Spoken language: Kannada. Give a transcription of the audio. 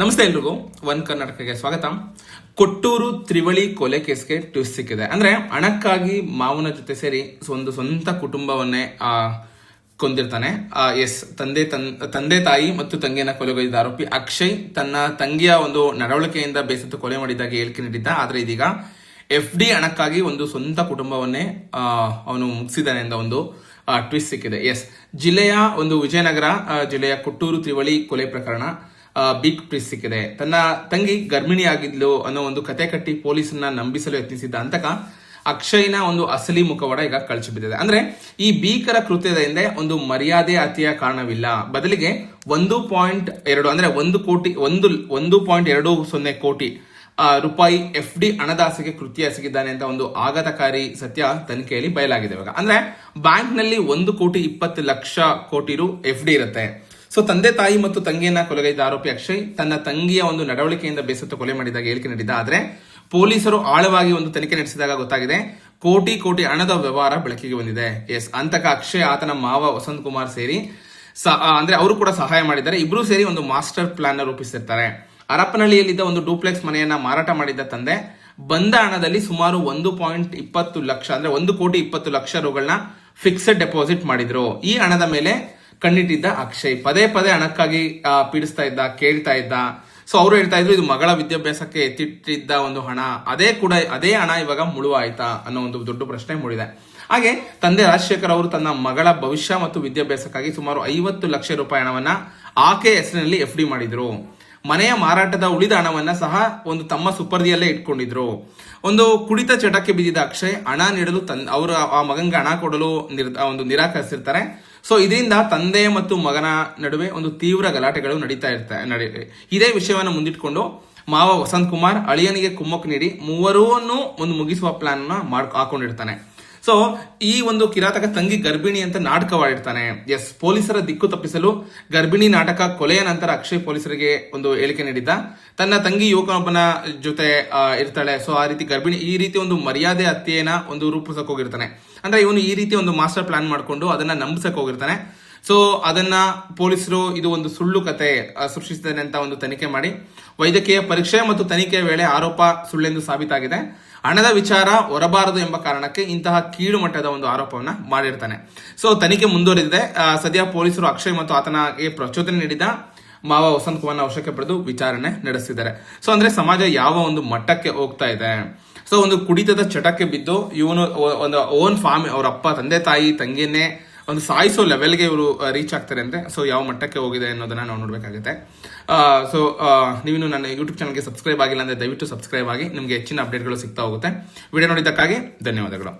ನಮಸ್ತೆ ಎಲ್ರಿಗೂ ಒನ್ ಕರ್ನಾಟಕಕ್ಕೆ ಸ್ವಾಗತ. ಕೊಟ್ಟೂರು ತ್ರಿವಳಿ ಕೊಲೆ ಕೇಸ್ಗೆ ಟ್ವಿಸ್ಟ್ ಸಿಕ್ಕಿದೆ. ಅಂದ್ರೆ ಹಣಕ್ಕಾಗಿ ಮಾವನ ಜೊತೆ ಸೇರಿ ಒಂದು ಸ್ವಂತ ಕುಟುಂಬವನ್ನೇ ಕೊಂದಿರ್ತಾನೆ. ತಂದೆ ತಾಯಿ ಮತ್ತು ತಂಗಿಯನ್ನ ಕೊಲೆಗೈದ ಆರೋಪಿ ಅಕ್ಷಯ್ ತನ್ನ ತಂಗಿಯ ಒಂದು ನಡವಳಿಕೆಯಿಂದ ಬೇಸತ್ತು ಕೊಲೆ ಮಾಡಿದಾಗ ಹೇಳಿಕೆ ನೀಡಿದ್ದ. ಆದ್ರೆ ಇದೀಗ FD ಹಣಕ್ಕಾಗಿ ಒಂದು ಸ್ವಂತ ಕುಟುಂಬವನ್ನೇ ಅವನು ಮುಗಿಸಿದ್ದಾನೆ ಎಂದ ಒಂದು ಟ್ವಿಸ್ಟ್ ಸಿಕ್ಕಿದೆ. ಜಿಲ್ಲೆಯ ಒಂದು ವಿಜಯನಗರ ಜಿಲ್ಲೆಯ ಕೊಟ್ಟೂರು ತ್ರಿವಳಿ ಕೊಲೆ ಪ್ರಕರಣ ಬಿಗ್ ಟ್ವಿಸ್ಟ್ ಸಿಕ್ಕಿದೆ. ತನ್ನ ತಂಗಿ ಗರ್ಭಿಣಿಯಾಗಿದ್ಲು ಅನ್ನೋ ಒಂದು ಕತೆ ಕಟ್ಟಿ ಪೊಲೀಸನ್ನ ನಂಬಿಸಲು ಯತ್ನಿಸಿದ್ದ ಅಂತಕ ಅಕ್ಷಯ್ನ ಒಂದು ಅಸಲಿ ಮುಖವಾಡ ಈಗ ಕಳಚಿ ಬಿದ್ದಿದೆ. ಅಂದ್ರೆ ಈ ಭೀಕರ ಕೃತ್ಯದ ಹಿಂದೆ ಒಂದು ಮರ್ಯಾದೆ ಹತ್ಯೆಯ ಕಾರಣವಿಲ್ಲ, ಬದಲಿಗೆ 1.2 ಅಂದ್ರೆ 1.20 ಕೋಟಿ ರೂಪಾಯಿ FD ಹಣದಾಸೆಗೆ ಕೃತ್ಯ ಎಸಗಿದ್ದಾನೆ ಅಂತ ಒಂದು ಆಘಾತಕಾರಿ ಸತ್ಯ ತನಿಖೆಯಲ್ಲಿ ಬಯಲಾಗಿದೆ. ಇವಾಗ ಅಂದ್ರೆ ಬ್ಯಾಂಕ್ ನಲ್ಲಿ 1,20,00,00,000 ರು FD ಇರುತ್ತೆ. ಸೊ ತಂದೆ ತಾಯಿ ಮತ್ತು ತಂಗಿಯನ್ನ ಕೊಲೆಗೈದ ಆರೋಪಿ ಅಕ್ಷಯ್ ತನ್ನ ತಂಗಿಯ ಒಂದು ನಡವಳಿಕೆಯಿಂದ ಬೇಸತ್ತು ಕೊಲೆ ಮಾಡಿದಾಗ ಹೇಳಿಕೆ ನೀಡಿದ್ದ. ಆದ್ರೆ ಪೊಲೀಸರು ಆಳವಾಗಿ ಒಂದು ತನಿಖೆ ನಡೆಸಿದಾಗ ಗೊತ್ತಾಗಿದೆ ಕೋಟಿ ಹಣದ ವ್ಯವಹಾರ ಬೆಳಕಿಗೆ ಬಂದಿದೆ. ಅಂತಕ ಅಕ್ಷಯ್ ಆತನ ಮಾವ ವಸಂತ್ ಕುಮಾರ್ ಸೇರಿ ಅಂದ್ರೆ ಅವರು ಕೂಡ ಸಹಾಯ ಮಾಡಿದ್ದಾರೆ. ಇಬ್ರು ಸೇರಿ ಒಂದು ಮಾಸ್ಟರ್ ಪ್ಲಾನ್ ರೂಪಿಸಿರ್ತಾರೆ. ಹರಪನಹಳ್ಳಿಯಲ್ಲಿದ್ದ ಒಂದು ಡೂಪ್ಲೆಕ್ಸ್ ಮನೆಯನ್ನ ಮಾರಾಟ ಮಾಡಿದ್ದ ತಂದೆ ಬಂದ ಹಣದಲ್ಲಿ ಸುಮಾರು 1.20 ಅಂದ್ರೆ 1,20,00,000 ರೂಗಳನ್ನ ಫಿಕ್ಸೆಡ್ ಡೆಪಾಸಿಟ್ ಮಾಡಿದ್ರು. ಈ ಹಣದ ಮೇಲೆ ಕಣ್ಣಿಟ್ಟಿದ್ದ ಅಕ್ಷಯ್ ಪದೇ ಹಣಕ್ಕಾಗಿ ಪೀಡಿಸ್ತಾ ಇದ್ದ, ಕೇಳ್ತಾ ಇದ್ದ. ಸೊ ಅವರು ಹೇಳ್ತಾ ಇದ್ರು ಇದು ಮಗಳ ವಿದ್ಯಾಭ್ಯಾಸಕ್ಕೆ ಎತ್ತಿಟ್ಟಿದ್ದ ಒಂದು ಹಣ, ಅದೇ ಹಣ ಇವಾಗ ಮುಳುವಾಯ್ತಾ ಅನ್ನೋ ಒಂದು ದೊಡ್ಡ ಪ್ರಶ್ನೆ ಮೂಡಿದೆ. ಹಾಗೆ ತಂದೆ ರಾಜಶೇಖರ್ ಅವರು ತನ್ನ ಮಗಳ ಭವಿಷ್ಯ ಮತ್ತು ವಿದ್ಯಾಭ್ಯಾಸಕ್ಕಾಗಿ ಸುಮಾರು 50 ಲಕ್ಷ ರೂಪಾಯಿ ಹಣವನ್ನ ಆಕೆ ಹೆಸರಿನಲ್ಲಿ FD ಮಾಡಿದ್ರು. ಮನೆಯ ಮಾರಾಟದ ಉಳಿದ ಹಣವನ್ನ ಸಹ ಒಂದು ತಮ್ಮ ಸುಪರ್ದಿಯಲ್ಲೇ ಇಟ್ಕೊಂಡಿದ್ರು. ಒಂದು ಕುಡಿತ ಚಟಕ್ಕೆ ಬಿದ್ದಿದ್ದ ಅಕ್ಷಯ್ ಹಣ ನೀಡಲು ಅವರು ಆ ಮಗನ್ಗೆ ಹಣ ಕೊಡಲು ನಿರಾಕರಿಸಿರ್ತಾರೆ. ಸೊ ಇದರಿಂದ ತಂದೆ ಮತ್ತು ಮಗನ ನಡುವೆ ಒಂದು ತೀವ್ರ ಗಲಾಟೆಗಳು ನಡೀತಾ ಇರ್ತವೆ. ಇದೇ ವಿಷಯವನ್ನು ಮುಂದಿಟ್ಕೊಂಡು ಮಾವ ವಸಂತ್ ಕುಮಾರ್ ಅಳಿಯನಿಗೆ ಕುಮ್ಮಕ್ಕು ನೀಡಿ ಮೂವರನ್ನು ಒಂದು ಮುಗಿಸುವ ಪ್ಲಾನ್ ಹಾಕೊಂಡಿರ್ತಾನೆ. ಸೊ ಈ ಒಂದು ಕಿರಾತಕ ತಂಗಿ ಗರ್ಭಿಣಿ ಅಂತ ನಾಟಕವಾಡಿರ್ತಾನೆ. ಪೊಲೀಸರ ದಿಕ್ಕು ತಪ್ಪಿಸಲು ಗರ್ಭಿಣಿ ನಾಟಕ ಕೊಲೆಯ ನಂತರ ಅಕ್ಷಯ್ ಪೊಲೀಸರಿಗೆ ಒಂದು ಹೇಳಿಕೆ ನೀಡಿದ್ದ. ತನ್ನ ತಂಗಿ ಯುವಕನೊಬ್ಬನ ಜೊತೆ ಇರ್ತಾಳೆ. ಸೊ ಆ ರೀತಿ ಗರ್ಭಿಣಿ ಈ ರೀತಿ ಒಂದು ಮರ್ಯಾದೆ ಹತ್ಯೆಯನ್ನ ಒಂದು ರೂಪಿಸಕ್ ಹೋಗಿರ್ತಾನೆ. ಅಂದ್ರೆ ಇವನು ಈ ರೀತಿ ಒಂದು ಮಾಸ್ಟರ್ ಪ್ಲಾನ್ ಮಾಡ್ಕೊಂಡು ಅದನ್ನ ನಂಬಿಸಕ್ ಹೋಗಿರ್ತಾನೆ. ಸೊ ಅದನ್ನ ಪೊಲೀಸರು ಇದು ಒಂದು ಸುಳ್ಳು ಕತೆ ಸೃಷ್ಟಿಸಿದ್ದಾನೆ ಅಂತ ಒಂದು ತನಿಖೆ ಮಾಡಿ ವೈದ್ಯಕೀಯ ಪರೀಕ್ಷೆ ಮತ್ತು ತನಿಖೆಯ ವೇಳೆ ಆರೋಪ ಸುಳ್ಳೆಂದು ಸಾಬೀತಾಗಿದೆ. ಹಣದ ವಿಚಾರ ಹೊರಬಾರದು ಎಂಬ ಕಾರಣಕ್ಕೆ ಇಂತಹ ಕೀಳು ಮಟ್ಟದ ಒಂದು ಆರೋಪವನ್ನ ಮಾಡಿರ್ತಾನೆ. ಸೊ ತನಿಖೆ ಮುಂದುವರೆದಿದೆ. ಸದ್ಯ ಪೊಲೀಸರು ಅಕ್ಷಯ್ ಮತ್ತು ಆತನಿಗೆ ಪ್ರಚೋದನೆ ನೀಡಿದ ಮಾವ ವಸಂತ್ ಕುಮಾರ್ನ ವಶಕ್ಕೆ ಪಡೆದು ವಿಚಾರಣೆ ನಡೆಸಿದ್ದಾರೆ. ಸೊ ಅಂದ್ರೆ ಸಮಾಜ ಯಾವ ಒಂದು ಮಟ್ಟಕ್ಕೆ ಹೋಗ್ತಾ ಇದೆ. ಸೊ ಒಂದು ಕುಡಿತದ ಚಟಕ್ಕೆ ಬಿದ್ದು ಇವನು ಒಂದು ಓನ್ ಫ್ಯಾಮಿಲಿ ಅವರ ಅಪ್ಪ ತಂದೆ ತಾಯಿ ತಂಗಿಯನ್ನೇ ಒಂದು ಸಾಯಿಸೋ ಲೆವೆಲ್ಗೆ ಇವರು ರೀಚ್ ಆಗ್ತಾರೆ ಅಂದ್ರೆ ಸೊ ಯಾವ ಮಟ್ಟಕ್ಕೆ ಹೋಗಿದೆ ಅನ್ನೋದನ್ನ ನಾವು ನೋಡ್ಬೇಕಾಗುತ್ತೆ. ಸೊ ನೀವು ನನ್ನ ಯೂಟ್ಯೂಬ್ ಚಾನಲ್ಗೆ ಸಬ್ಸ್ಕ್ರೈಬ್ ಆಗಿಲ್ಲ ಅಂದ್ರೆ ದಯವಿಟ್ಟು ಸಬ್ಸ್ಕ್ರೈಬ್ ಆಗಿ, ನಿಮಗೆ ಹೆಚ್ಚಿನ ಅಪ್ಡೇಟ್ಗಳು ಸಿಗ್ತಾ ಹೋಗುತ್ತೆ. ವಿಡಿಯೋ ನೋಡಿದ್ದಕ್ಕಾಗಿ ಧನ್ಯವಾದಗಳು.